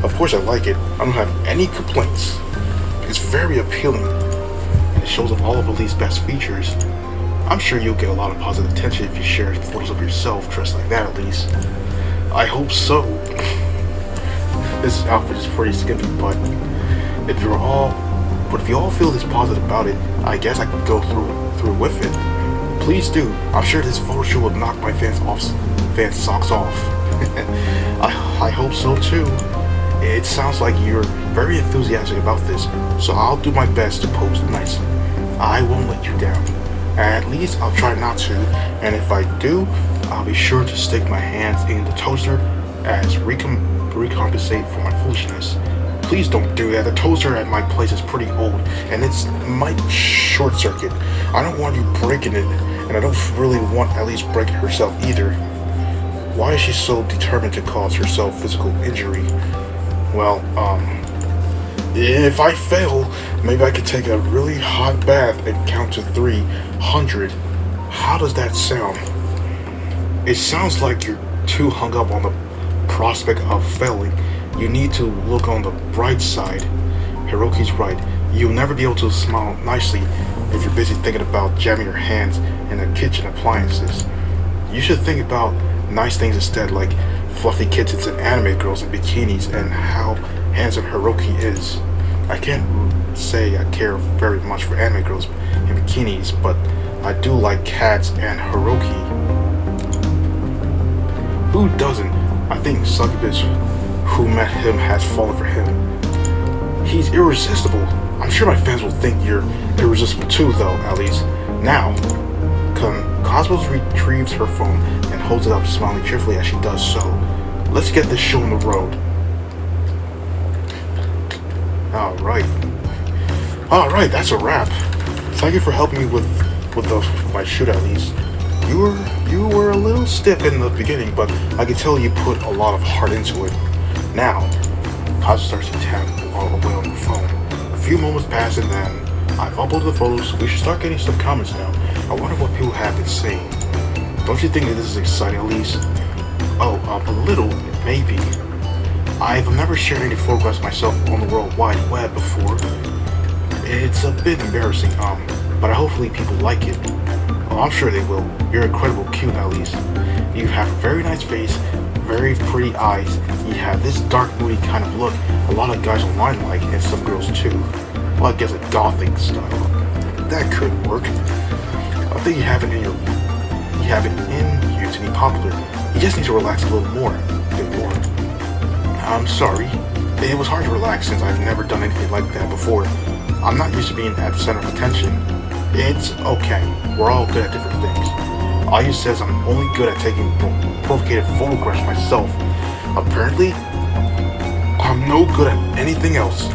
Of course I like it. I don't have any complaints. It's very appealing, and it shows off all of Elise's best features. I'm sure you'll get a lot of positive attention if you share photos of yourself dressed like that, Elise. I hope so. This outfit is pretty skimpy, but if you all feel this positive about it, I guess I could go through with it. Please do. I'm sure this photo shoot will knock my fans' socks off. I hope so too. It sounds like you're very enthusiastic about this, so I'll do my best to pose nicely. I won't let you down. At least I'll try not to, and if I do, I'll be sure to stick my hands in the toaster as recompensate for my foolishness. Please don't do that. The toaster at my place is pretty old, and it might short circuit. I don't want you breaking it, and I don't really want Elise breaking herself either. Why is she so determined to cause herself physical injury? Well, if I fail, maybe I could take a really hot bath and count to 300. How does that sound? It sounds like you're too hung up on the prospect of failing. You need to look on the bright side. Hiroki's right. You'll never be able to smile nicely if you're busy thinking about jamming your hands in the kitchen appliances. You should think about nice things instead, like fluffy kittens and anime girls in bikinis and how handsome Hiroki is. I can't say I care very much for anime girls in bikinis, but I do like cats and Hiroki. Who doesn't? I think Succubus who met him has fallen for him. He's irresistible. I'm sure my fans will think you're irresistible too, though, at least. Now, Cosmos retrieves her phone and holds it up, smiling cheerfully as she does so. Let's get this show on the road. Alright, that's a wrap. Thank you for helping me with my shoot, at least. You were a little stiff in the beginning, but I could tell you put a lot of heart into it. Now, Kazu starts to tap away on the phone. A few moments pass and then I've uploaded the photos. We should start getting some comments now. I wonder what people have been saying. Don't you think that this is exciting, at least? Oh, a little, maybe. I've never shared any photographs myself on the World Wide Web before. It's a bit embarrassing, but hopefully people like it. Oh, I'm sure they will. You're incredible cute, at least. You have a very nice face, very pretty eyes. You have this dark, moody kind of look a lot of guys online like, and some girls too. Well, I guess a gothic style. That could work. I think you have it in you to be popular. You just need to relax a little more. I'm sorry. It was hard to relax since I've never done anything like that before. I'm not used to being at the center of attention. It's okay. We're all good at different things. Ayu says I'm only good at taking provocative photographs myself. Apparently, I'm no good at anything else.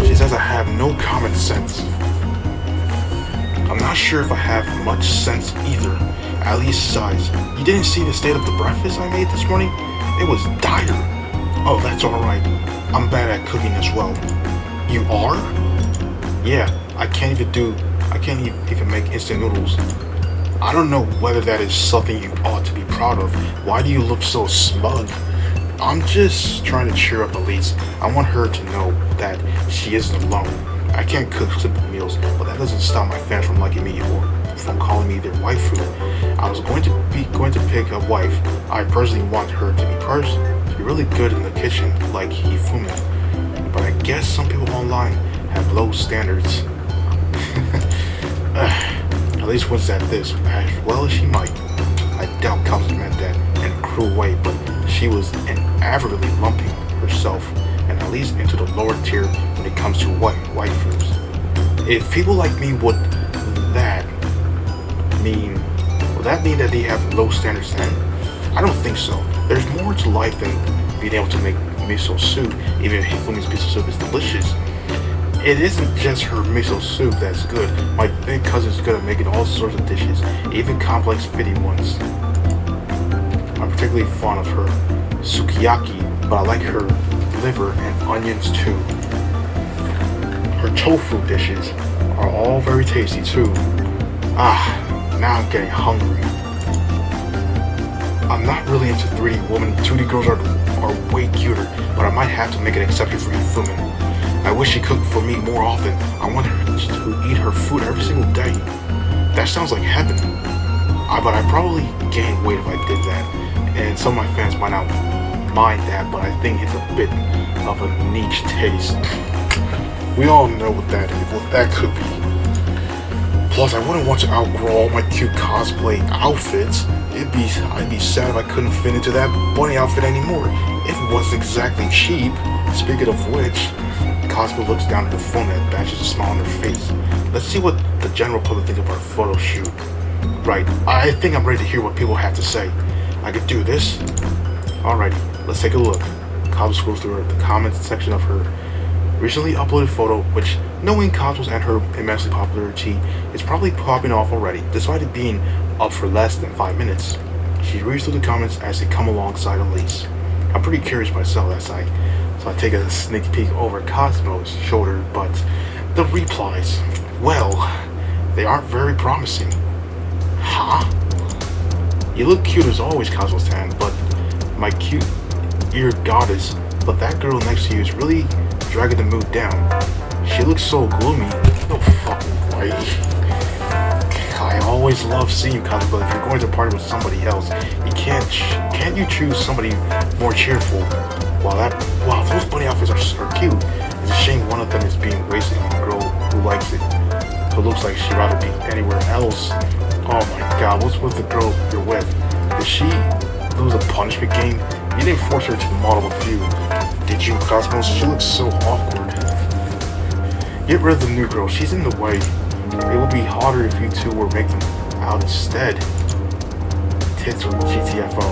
She says I have no common sense. I'm not sure if I have much sense either. At least size. You didn't see the state of the breakfast I made this morning? It was dire. Oh, that's alright. I'm bad at cooking as well. You are? Yeah, I can't even make instant noodles. I don't know whether that is something you ought to be proud of. Why do you look so smug? I'm just trying to cheer up Elise. I want her to know that she isn't alone. I can't cook simple meals, but that doesn't stop my fans from liking me or from calling me their waifu. I was going to pick a wife. I personally want her to be really good in the kitchen, like Hifumi. But I guess some people online have low standards. At least once at this, as well as she might. I doubt Kazu meant that in a cruel way, but she was inevitably lumping herself and at least into the lower tier when it comes to waifus. If people like me would that mean that they have low standards then? I don't think so. There's more to life than being able to make miso soup, even if Hifumi's miso soup is delicious. It isn't just her miso soup that's good. My big cousin's good at making all sorts of dishes, even complex fitty ones. I'm particularly fond of her sukiyaki, but I like her liver and onions too. Her tofu dishes are all very tasty too. Now I'm getting hungry. I'm not really into 3D women. 2D girls are way cuter, but I might have to make an exception for Hifumi. I wish she cooked for me more often. I want her to eat her food every single day. That sounds like heaven. But I'd probably gain weight if I did that. And some of my fans might not mind that, but I think it's a bit of a niche taste. We all know what that could be. Plus, I wouldn't want to outgrow all my cute cosplay outfits. I'd be sad if I couldn't fit into that bunny outfit anymore. It wasn't exactly cheap. Speaking of which, Cosmo looks down at her phone and batches a smile on her face. Let's see what the general public think of our photo shoot. Right, I think I'm ready to hear what people have to say. I could do this. Alrighty, let's take a look. Cosmo scrolls through the comments section of her recently uploaded photo, which, knowing Cosmos and her immensely popularity, is probably popping off already, despite it being up for less than 5 minutes. She reads through the comments as they come alongside Elise. I'm pretty curious myself so I take a sneak peek over Cosmo's shoulder, but the replies, well, they aren't very promising. Huh? You look cute as always, Cosmo-san, but my cute-eared goddess, but that girl next to you is really dragging the mood down. She looks so gloomy. No fucking way. I always love seeing you, Cosmo, but if you're going to party with somebody else, can't you choose somebody more cheerful? Wow, those bunny outfits are cute. It's a shame one of them is being wasted on a girl who likes it, who looks like she'd rather be anywhere else. Oh my god, what's with the girl you're with? Did she lose a punishment game? You didn't force her to model with you, did you, Cosmos? She looks so awkward. Get rid of the new girl, she's in the way. It would be harder if you two were making out instead. Tits or GTFO.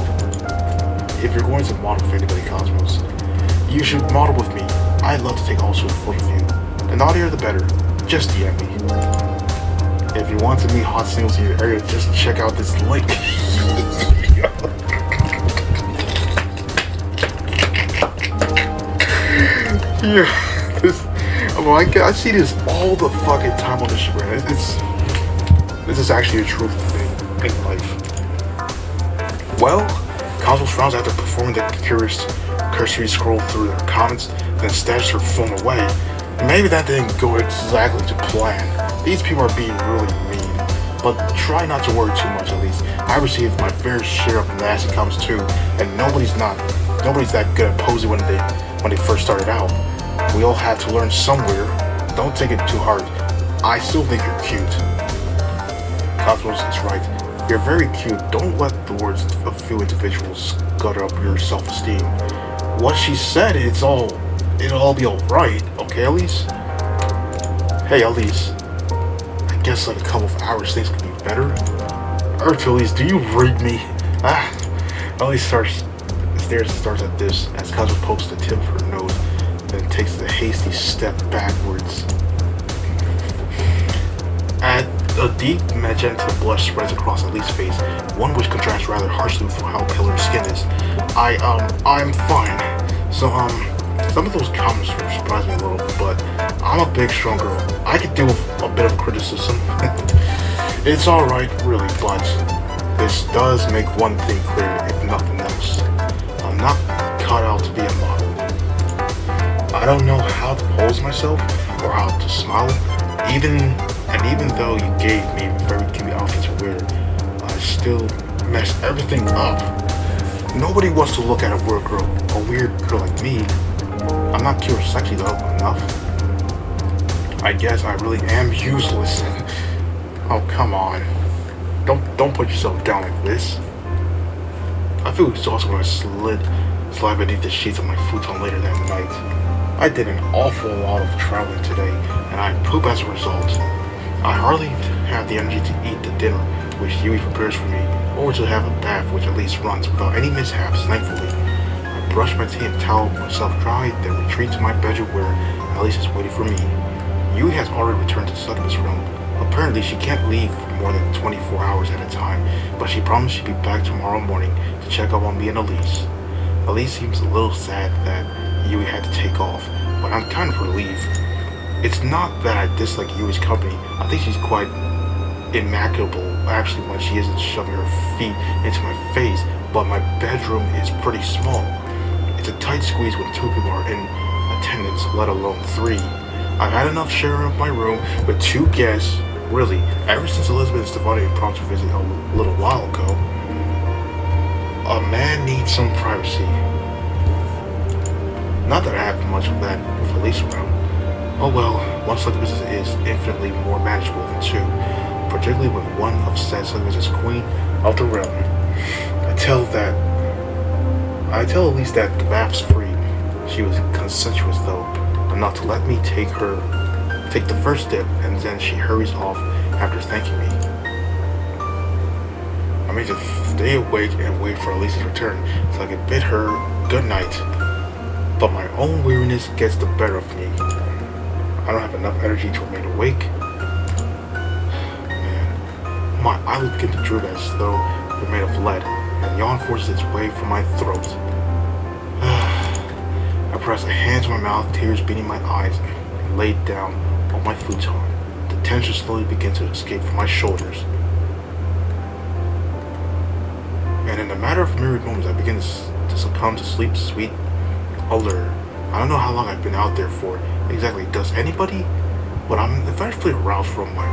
If you're going to model for anybody, Cosmos, you should model with me. I'd love to take all sorts of photos of you. The naughtier the better. Just DM me. If you want to meet hot singles in your area, just check out this link. Yeah, I see this all the fucking time on the show. This is actually a truth thing in life. Well, Cosmos frowns after performing the cursory scroll through their comments, then stashed her phone away. Maybe that didn't go exactly to plan. These people are being really mean, but try not to worry too much at least. I received my fair share of nasty comments too, and nobody's that good at posing when they first started out. We all have to learn somewhere. Don't take it too hard. I still think you're cute. Cosmos is right. You're very cute. Don't let the words of a few individuals gutter up your self-esteem. What she said, it'll all be alright, okay, Elise? Hey, Elise. I guess like a couple of hours things could be better. Elise, do you rate me? Elise stares at this as Cosmo pokes the tip of her nose, then takes a hasty step backwards. A deep magenta blush spreads across Elise's face, one which contrasts rather harshly with how pale her skin is. I'm fine. So, some of those comments were surprising me a little, but I'm a big, strong girl. I could deal with a bit of criticism. It's alright, really, but this does make one thing clear, if nothing else. I'm not cut out to be a model. I don't know how to pose myself or how to smile. Even though you gave me very cute outfits to wear, I still messed everything up. Nobody wants to look at a weird girl like me. I'm not cute or sexy though enough. I guess I really am useless. Oh, come on. Don't put yourself down like this. I feel exhausted when I slide beneath the sheets of my futon later that night. I did an awful lot of traveling today, and I poop as a result. I hardly have the energy to eat the dinner which Yui prepares for me, or to have a bath which at least runs without any mishaps, thankfully. I brush my teeth and towel myself dry, then retreat to my bedroom where Elise is waiting for me. Yui has already returned to Succubus realm. Apparently she can't leave for more than 24 hours at a time, but she promised she'd be back tomorrow morning to check up on me and Elise. Elise seems a little sad that Yui had to take off, but I'm kind of relieved. It's not that I dislike Yui's company. I think she's quite immaculable actually when she isn't shoving her feet into my face, but my bedroom is pretty small. It's a tight squeeze when two people are in attendance, let alone three. I've had enough sharing of my room with two guests, really, ever since Elizabeth and Stefani impromptu visit a little while ago. A man needs some privacy. Not that I have much of that with Elise around. Oh well, one Succubus is infinitely more manageable than two, particularly when one of said Succubus is queen of the realm. I tell Elise that the bath's free. She was consensuous though, enough to let me take the first dip, and then she hurries off after thanking me. I made to stay awake and wait for Elise's return so I could bid her good night. But my own weariness gets the better of me. I don't have enough energy to remain awake. Man, my eyelids begin to droop as though they're made of lead, and yawn forces its way from my throat. I press a hand to my mouth, tears beating my eyes, and lay down on my futon. The tension slowly begins to escape from my shoulders. And in a matter of myriad moments, I begin to succumb to sleep's sweet allure. I don't know how long I've been out there for exactly. Does anybody? But I'm eventually aroused from my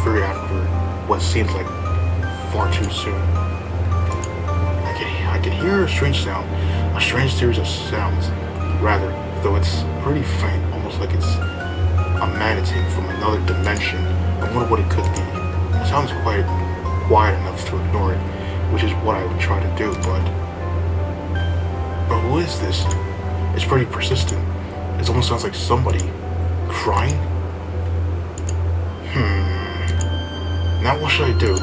fury after what seems like far too soon. I can hear a strange sound, a strange series of sounds, rather, though it's pretty faint, almost like it's emanating from another dimension. I wonder what it could be. It sounds quite quiet enough to ignore it, which is what I would try to do, but who is this? It's pretty persistent. It almost sounds like somebody crying. Now what should I do?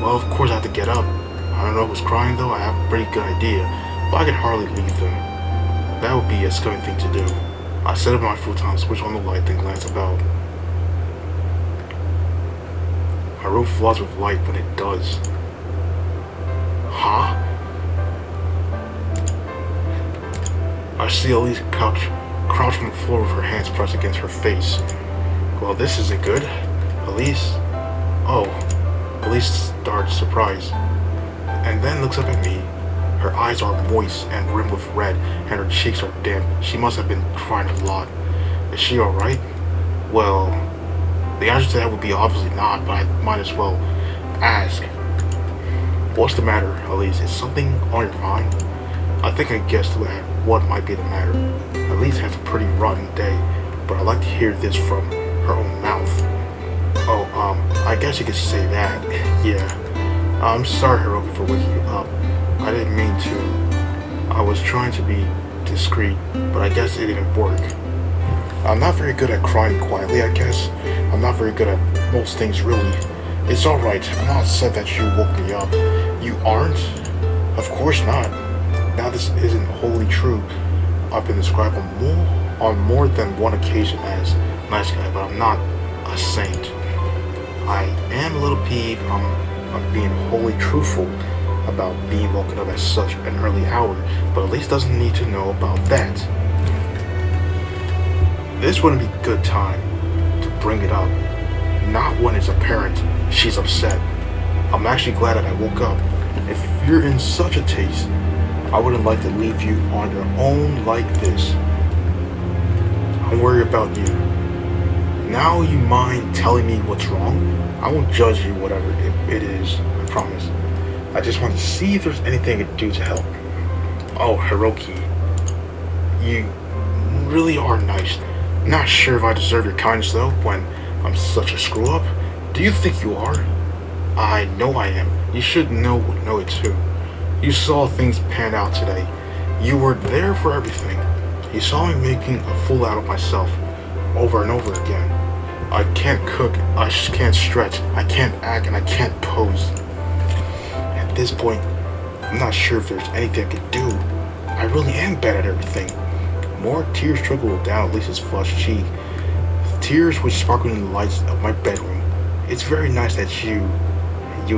Well, of course I have to get up. I don't know who's crying though. I have a pretty good idea, but I can hardly leave them. That would be a scummy thing to do. I set up my futon, switch on the light, then glance about. My room floods with light when it does. Huh? I see Elise crouch on the floor with her hands pressed against her face. Well, this isn't good. Elise? Oh. Elise starts surprised, and then looks up at me. Her eyes are moist and rimmed with red, and her cheeks are damp. She must have been crying a lot. Is she alright? Well, the answer to that would be obviously not, but I might as well ask. What's the matter, Elise? Is something on your mind? I think I guessed what might be the matter. Elise has a pretty rotten day, but I'd like to hear this from her own mouth. Oh, I guess you could say that. Yeah. I'm sorry, Hiroki, for waking you up. I didn't mean to. I was trying to be discreet, but I guess it didn't work. I'm not very good at crying quietly, I guess. I'm not very good at most things, really. It's alright. I'm not upset that you woke me up. You aren't? Of course not. Now this isn't wholly true. I've been described on more than one occasion as nice guy, but I'm not a saint. I am a little peeved. I'm being wholly truthful about being woken up at such an early hour, but Elise doesn't need to know about that. This wouldn't be a good time to bring it up. Not when it's apparent she's upset. I'm actually glad that I woke up. If you're in such a taste, I wouldn't like to leave you on your own like this. I'm worried about you. Now you mind telling me what's wrong? I won't judge you whatever it is, I promise. I just want to see if there's anything I can do to help. Oh, Hiroki. You really are nice. Not sure if I deserve your kindness though, when I'm such a screw up. Do you think you are? I know I am. You should know it too. You saw things pan out today. You were there for everything. You saw me making a fool out of myself over and over again. I can't cook, I just can't stretch, I can't act, and I can't pose. At this point, I'm not sure if there's anything I can do. I really am bad at everything. More tears trickled down Lisa's flushed cheek. Tears which sparkled in the lights of my bedroom. It's very nice that you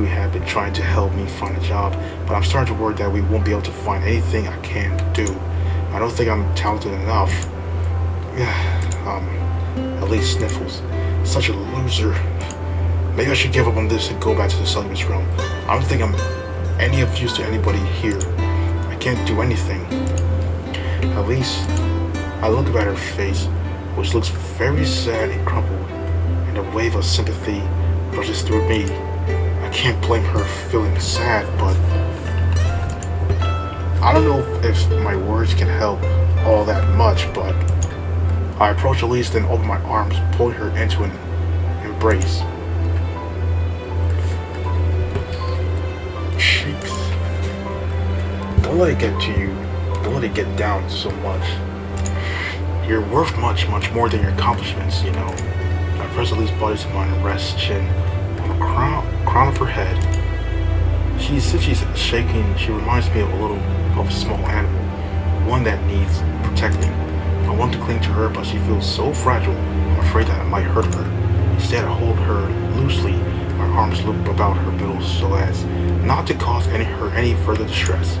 have been trying to help me find a job, but I'm starting to worry that we won't be able to find anything I can do. I don't think I'm talented enough. Elise sniffles. Such a loser. Maybe I should give up on this and go back to the Succubus realm. I don't think I'm any of use to anybody here. I can't do anything. Elise, I look up at her face, which looks very sad and crumpled, and a wave of sympathy rushes through me. I can't blame her for feeling sad, but I don't know if my words can help all that much, but I approach Elise, then open my arms, pulling her into an embrace. Cheeks. Don't let it get to you. Don't let it get down so much. You're worth much, much more than your accomplishments, you know. I press Elise's body to mine and rest chin on the crown of her head. Since she's shaking, she reminds me of a small animal, one that needs protecting. I want to cling to her, but she feels so fragile, I'm afraid that I might hurt her. Instead, I hold her loosely, my arms loop about her middle so as not to cause her any further distress.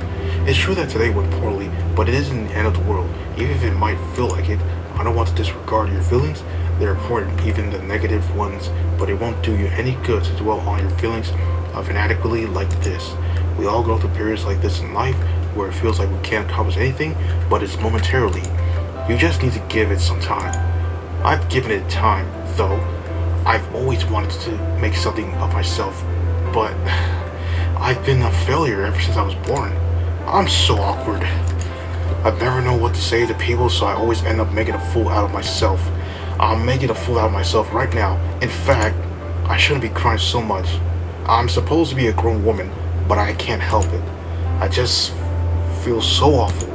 It's true that today went poorly, but it isn't the end of the world. Even if it might feel like it, I don't want to disregard your feelings. They're important, even the negative ones, but it won't do you any good to dwell on your feelings of inadequacy like this. We all go through periods like this in life where it feels like we can't accomplish anything, but it's momentarily. You just need to give it some time. I've given it time, though. I've always wanted to make something of myself, but I've been a failure ever since I was born. I'm so awkward. I never know what to say to people, so I always end up making a fool out of myself. I'm making a fool out of myself right now. In fact, I shouldn't be crying so much. I'm supposed to be a grown woman, but I can't help it. I just feel so awful.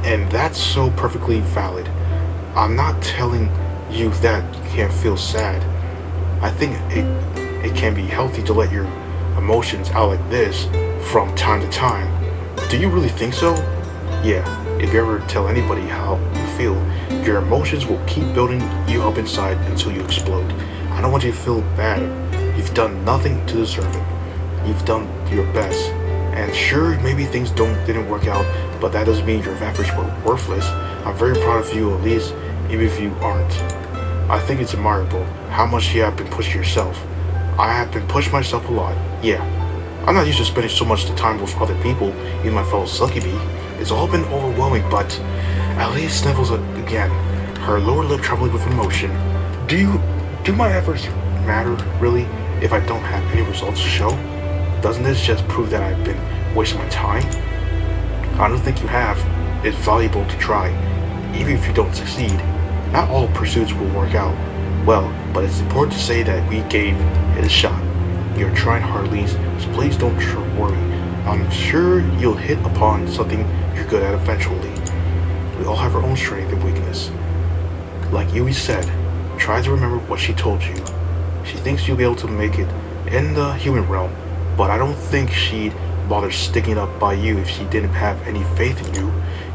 And that's so perfectly valid. I'm not telling you that you can't feel sad. I think it can be healthy to let your emotions out like this from time to time. Do you really think so? Yeah, if you ever tell anybody how you feel, Your emotions will keep building you up inside until you explode. I don't want you to feel bad. You've done nothing to deserve it. You've done your best. And sure, maybe things didn't work out, but that doesn't mean your efforts were worthless. I'm very proud of you, at least, even if you aren't. I think it's admirable how much you have been pushing yourself. I have been pushing myself a lot, yeah. I'm not used to spending so much time with other people, even my fellow Succubus. It's all been overwhelming, but at least sniffles again, her lower lip trembling with emotion. Do my efforts matter, really, if I don't have any results to show? Doesn't this just prove that I've been wasting my time? I don't think you have. It's valuable to try, even if you don't succeed. Not all pursuits will work out well, but it's important to say that we gave it a shot. You're trying hard, Lise, so please don't worry. I'm sure you'll hit upon something you're good at eventually. We all have our own strength and weakness. Like Yui said, try to remember what she told you. She thinks you'll be able to make it in the human realm, but I don't think she'd bother sticking up by you if she didn't have any faith in you.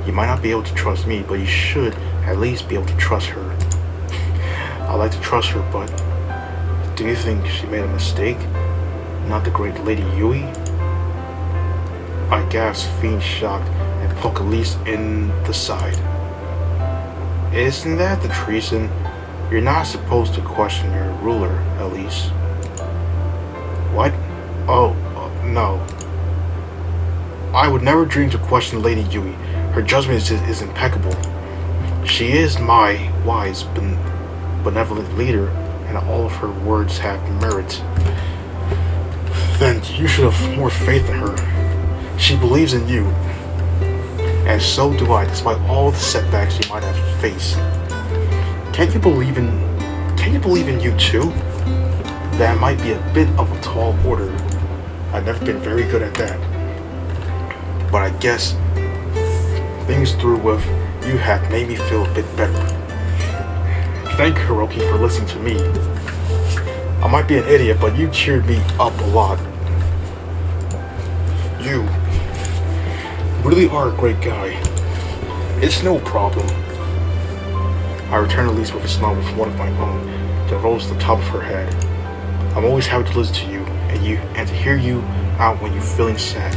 You might not be able to trust me, but you should at least be able to trust her. I like to trust her, but do you think she made a mistake? Not the great Lady Yui? I gasped, feeling shocked, and poked Elise in the side. Isn't that the treason? You're not supposed to question your ruler, Elise. What? Oh, no. I would never dream to question Lady Yui. Her judgment is impeccable. She is my wise, benevolent leader, and all of her words have merit. Then you should have more faith in her. She believes in you, and so do I, despite all the setbacks you might have faced. Can't you believe in you too? That might be a bit of a tall order. I've never been very good at that. But I guess things through with you have made me feel a bit better. Thank you, Hiroki, for listening to me. I might be an idiot, but you cheered me up a lot. You really are a great guy. It's no problem. I returned Elise with a smile with one of my own that rose to the top of her head. I'm always happy to listen to you and to hear you out when you're feeling sad.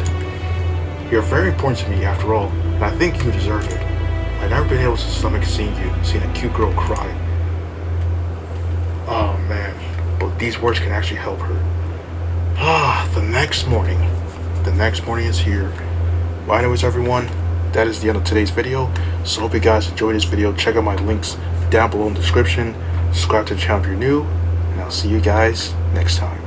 You're very important to me after all, and I think you deserve it. I've never been able to stomach seeing a cute girl cry. Oh man, but these words can actually help her. The next morning is here. Well, anyways, everyone, that is the end of today's video. So hope you guys enjoyed this video. Check out my links down below in the description. Subscribe to the channel if you're new, and I'll see you guys next time.